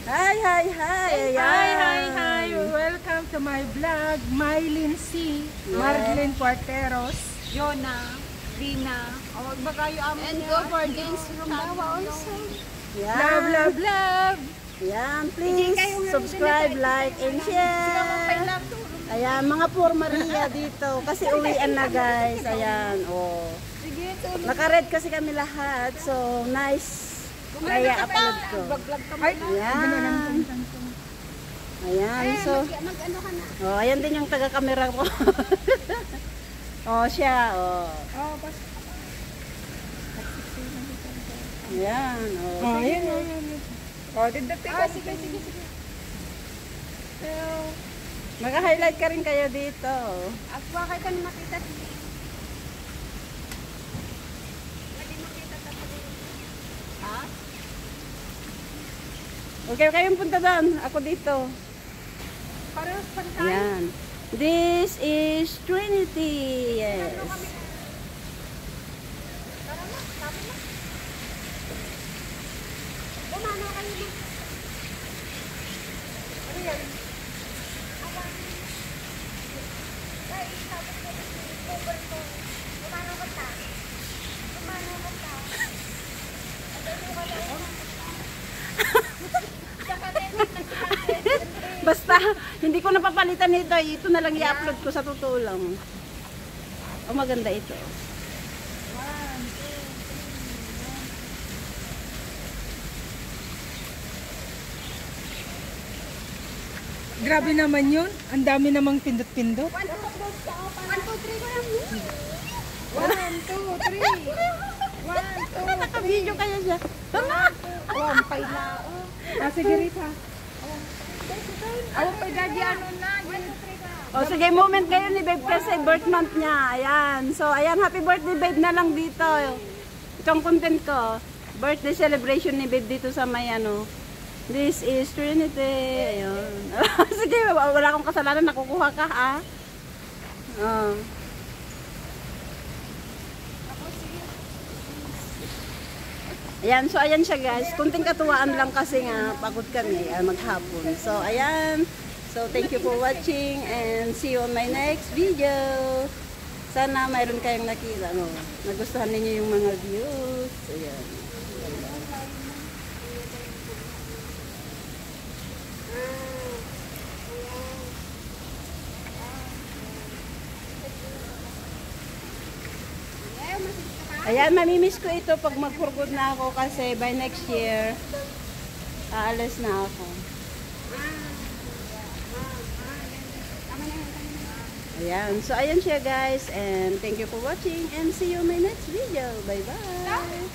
Hi, hi, hi. Hi. Welcome to my vlog. Mylene C. Marlene Cuarteros. Jonah, Dina. O, ba kayo And go for games from Bawa also. Love. Ayan, please subscribe, like, and share. Ayan, mga Poor Maria dito. Kasi uwian na guys. Ayan, oh. Naka-red kasi kami lahat. So, nice. Kaya upload ko. Ayan. Ayan, so. Oh, ayan din yung taga-camera ko. Oh, siya, oh. Ayan, oh. Ayan. Dindating ka. Sige. Maka-highlight ka rin kayo dito. At bakit ka nakita siya? Okay, kayong punta doon. Ako dito. Parehas pantay. Ayan. This is Trinity. Yes. Bumano kayo na. Ano yan? Basta, hindi ko napapalitan ito. Ito na lang i-upload ko sa totoo lang. Oh, maganda ito. Grabe naman yun. Ang dami namang pindot-pindot. 1, 2, 3 ko lang. 1, 2, 3. Naka-video kaya siya. Wampay na. Sige Rita. Ako pa daddy ano na. Oh, sige, moment kayo ni Babe kasi birth month niya. Ayan. So, ayan, happy birthday Babe na lang dito. Itong content ko. Birthday celebration ni Babe dito sa may ano. This is Trinity. Ayun. Sige, wala akong kasalanan. Nakukuha ka, ah. Oh. Ayan, so ayan siya guys. Kunting katuwaan lang kasi nga pagod kami maghapon. So, ayan. So, thank you for watching and see you on my next video. Sana mayroon kayong nakita. No? Nagustuhan ninyo yung mga views. Ayan. Ayan, mamimiss ko ito pag mag-forgood na ako kasi by next year, aalis na ako. Ayan, so ayan siya guys and thank you for watching and see you in my next video. Bye-bye!